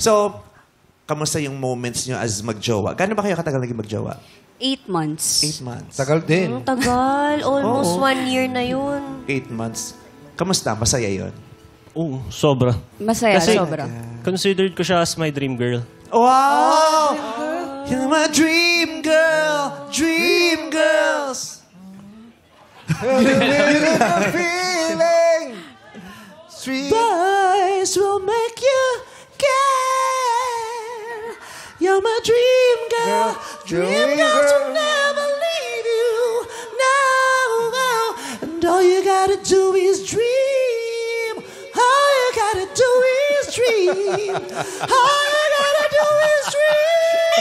So, kamusta yung moments nyo as magjowa? Gano'n ba kayo katagal naging magjowa? 8 months. 8 months. Tagal din. Ang tagal. Almost 1 year na yun. 8 months. Kamusta? Masaya yun? Oo, sobra. Masaya, Kasi- sobra. Considered ko siya as my dream girl. Wow! You're my dream girl! Dream girls! Feeling! Sweet. Boys will make you care. You're my dream girl. Dream girls will never leave you. No, no. And all you gotta do is dream. All you gotta do is dream. All you gotta do is dream.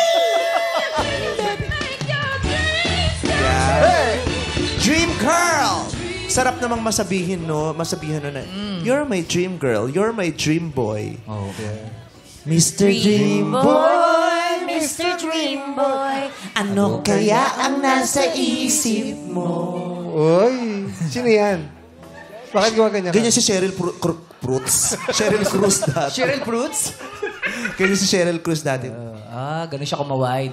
Yeah. Dream girl. Sarap namang masabihin, no? Masabihin no na, you're my dream girl, you're my dream boy. Oh, yeah. Mr. Dream Boy, Mr. Dream Boy. ano kaya ang nasa isip mo? Uy, sino yan? Bakit gumaganyan ka? Ganyan si Cheryl Cruz. Cheryl Cruz dati. Cheryl Fruits? Ganyan si Cheryl Cruz dati. Ganun siya kumaway.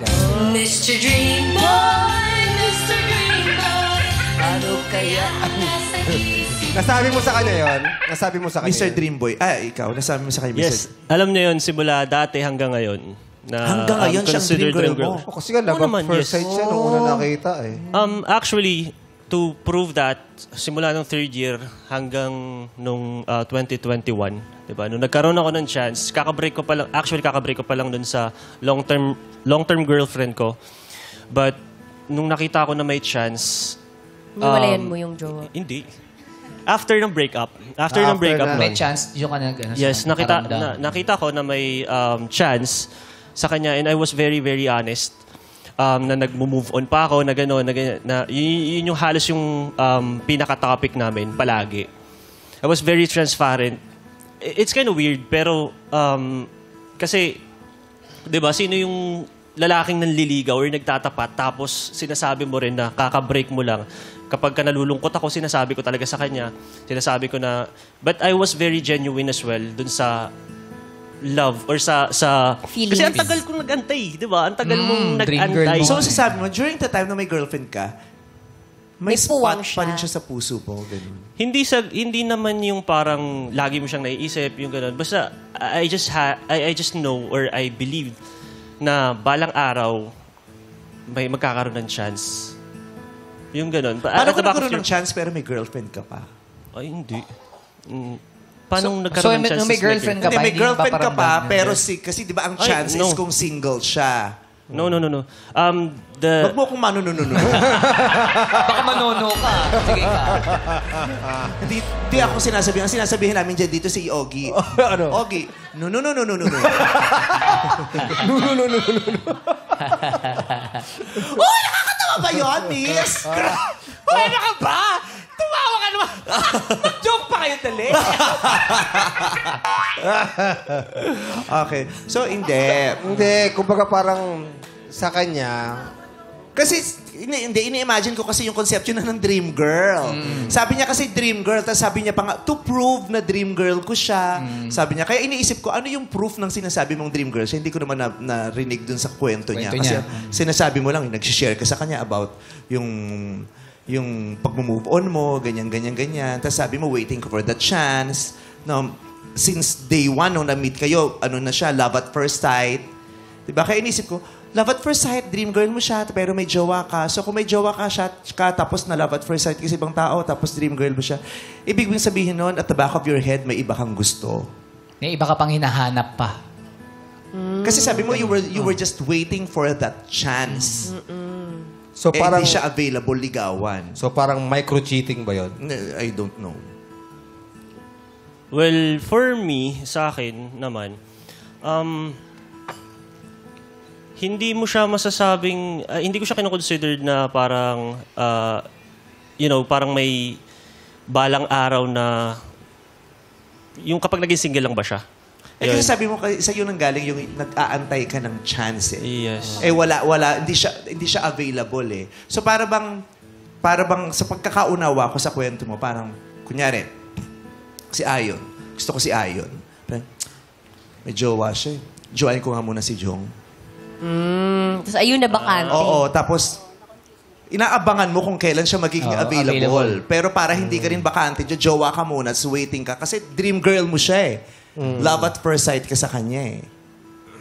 Mr. Dream Boy, Mr. Dream Boy. Ano kaya ang nasa isip? Nasabi mo sa kanya yon? Nasabi mo sa kanya Mr. yun? Dream Boy. Ikaw, nasabi mo sa kanya, Yes. Mr. Alam niyo yun, simula dati hanggang ngayon. Na, Hanggang ngayon siyang considered dream girl mo? Oh, kasi nga, love Oo naman, at first yes. sight siya nung una nakita eh. Actually, to prove that, simula nung third year hanggang nung 2021, diba? Nung nagkaroon ako ng chance, kakabreak ko pa lang dun sa long-term girlfriend ko. But, nung nakita ko na may chance, Niwalayan mo yung jowa. hindi. After ng breakup. After ng breakup na. May nun. chance, yung ka Yes, nakita ko na may chance sa kanya and I was very, very honest. Na nag-move on pa ako, na gano'n, yun yung halos yung pinaka-topic namin palagi. I was very transparent. It's kind of weird, pero kasi, di ba, sino yung lalaking nanliligaw or nagtatapat tapos sinasabi mo rin na kaka-break mo lang. Kapag ka nalulungkot ako, sinasabi ko talaga sa kanya. Sinasabi ko na, but I was very genuine as well dun sa love or sa Feelings. kasi ang tagal kong nag-antay, di ba? Ang tagal mong dream girl nag-antay. mo. So, sasabi mo, during the time na may girlfriend ka, may May puwang spot pa rin siya. siya sa puso mo. Ganun. Hindi naman yung parang lagi mo siyang naiisip, yung gano'n. Basta I just know or I believe na balang araw may magkakaroon ng chance. Yung gano'n. Paano kung nagkaroon ng chance pero may girlfriend ka pa? Ay, hindi. Paano So, nagkaroon ng chance? may girlfriend ka Hindi, pa, may hindi girlfriend ka pa, paparamdam pero yun. kasi di ba ang Ay, chance no. is kung single siya. No. Wag mo akong manunununo. Baka manono ka. Sige ka. Hindi ako sinasabihan. Ang sinasabihin namin dyan dito si Ogie. Ano? Ogie, no. Uy, nakakatawa ba yun, miss? Paano ka ba? Tumawa ka naman. Joke pa kayo dali. Okay. So, hindi. Hindi, kumbaga parang sa kanya, Kasi, ini-imagine ko kasi yung conception na ng dream girl. Sabi niya kasi dream girl, tapos sabi niya pa nga, to prove na dream girl ko siya. Sabi niya, kaya iniisip ko, ano yung proof ng sinasabi mong dream girl? So, hindi ko naman narinig dun sa kwento niya. Kasi sinasabi mo lang, nag-share ka sa kanya about yung pag-move on mo, ganyan. Tapos sabi mo, waiting for the chance. No, since day one, nung na-meet kayo, ano na siya, love at first sight. Diba? Kaya inisip ko, love at first sight, dream girl mo siya, pero may jowa ka. So kung may jowa ka siya, tapos na love at first sight kasi ibang tao, tapos dream girl mo siya, ibig sabihin nun, at the back of your head, may iba kang gusto. May iba ka pang hinahanap pa. Kasi sabi mo, you were just waiting for that chance. so parang, Hindi siya available ligawan. so parang micro-cheating ba yun? I don't know. Well, for me, sa akin naman, hindi mo siya masasabing, hindi ko siya kinoconsidered na parang, parang may balang araw na, yung kapag naging single lang ba siya? Kasi sabi mo, sa'yo nang galing yung nag-aantay ka ng chance eh. Yes. Wala, hindi siya available eh. So para bang sa pagkakaunawa ko sa kwento mo, parang, kunyari, si Ayon. Gusto ko si Ayon. Parang, May jowa siya. Jowain ko nga muna si Jong. Tapos ayun na bakante. Oo, tapos inaabangan mo kung kailan siya magiging available. Pero para hindi ka rin bakante, jowa ka muna, so waiting ka. Kasi dream girl mo siya eh. Love at first sight ka sa kanya eh.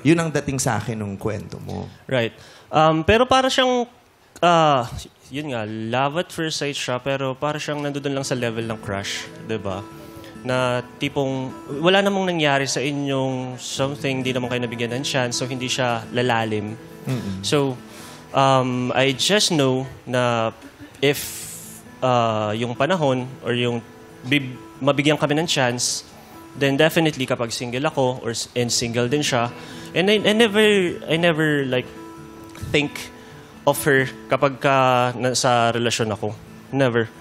Yun ang dating sa akin nung kwento mo. Right. Pero para siyang, yun nga, love at first sight siya, pero para siyang nandoon lang sa level ng crush, 'di ba? Na tipong, wala namang nangyari sa inyong something, hindi naman kayo nabigyan ng chance, so hindi siya lalalim. So, I just know na if yung panahon or yung mabigyan kami ng chance, then definitely kapag single ako and single din siya, and I never like think of her kapag nasa relasyon ako. Never.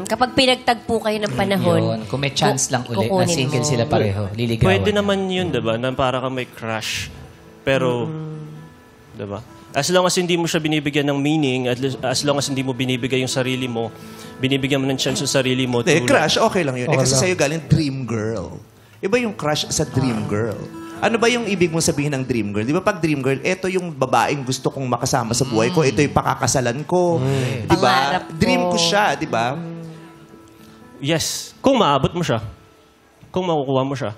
Kapag pinagtagpo kayo ng panahon, Yun. Kung may chance lang ulit na kukunin single mo. sila pareho, liligawan. Pwede naman yun, diba? Na para kang may crush. Pero, diba? As long as hindi mo siya binibigyan ng meaning, as long as hindi mo binibigay yung sarili mo, binibigyan mo ng chance yung sarili mo. Crush, okay lang yun. Okay Kasi lang. sa'yo galing dream girl. Iba yung crush sa dream girl. Ano ba yung ibig mong sabihin ng dream girl? Di ba pag dream girl, ito yung babaeng gusto kong makasama sa buhay ko. Ito yung pakakasalan ko. Di ba? Pangarap ko. Dream ko siya, di ba? Yes. Kung maabot mo siya. Kung makukuha mo siya.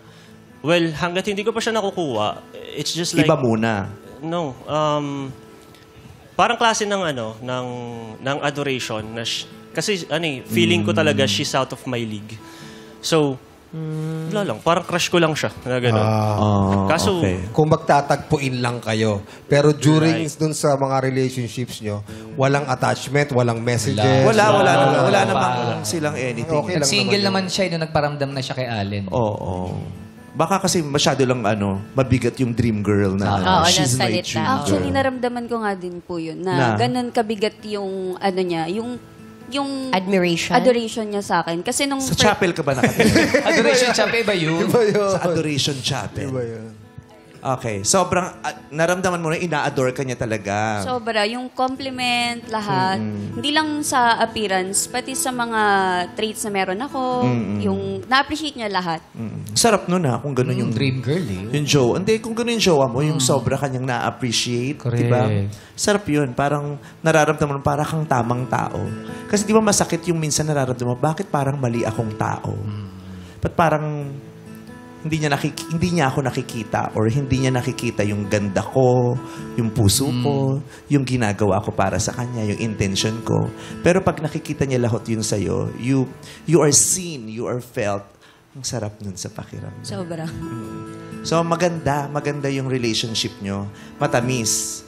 Well, hanggat hindi ko pa siya nakukuha, it's just like... Iba muna. No. Parang klase ng ng adoration. Kasi feeling ko talaga she's out of my league. So, wala lang. Parang crush ko lang siya. Na gano'n. Kaso, okay. Kung magtatagpuin lang kayo, pero during dun sa mga relationships nyo, walang attachment, walang messages. Wala namang silang anything. Okay lang Single naman naman siya, nung nagparamdam na siya kay Allen. Oo. Baka kasi masyado lang mabigat yung dream girl na Oo, she's my nasalita. dream Actually, girl. naramdaman ko nga din po yun. Na? Na ganun kabigat yung, niya, yung Admiration niya sa akin. Kasi nung... Sa chapel ka ba nakatira? Adoration Chapel ba yun? Sa Adoration Chapel. Iba yun. Okay. Sobrang, naramdaman mo na ina-adore ka niya talaga. Sobra. Yung compliment, lahat. Hindi lang sa appearance, pati sa mga traits na meron ako. Yung na-appreciate niya lahat. Sarap nun kung ganun yung Dream girl eh. yung jowa. Hindi, kung ganun yung jowa mo, yung sobra kanyang na-appreciate. Correct. Diba? Sarap yun. Parang nararamdaman mo, parang kang tamang tao. Kasi di ba masakit yung minsan nararamdaman mo, bakit parang mali akong tao? Ba't parang hindi niya ako nakikita or hindi niya nakikita yung ganda ko, yung puso ko, yung ginagawa ko para sa kanya, yung intention ko. Pero pag nakikita niya lahat yun sa'yo, you are seen, you are felt. Ang sarap nun sa pakiramdam. Sobra. So maganda yung relationship nyo. Matamis.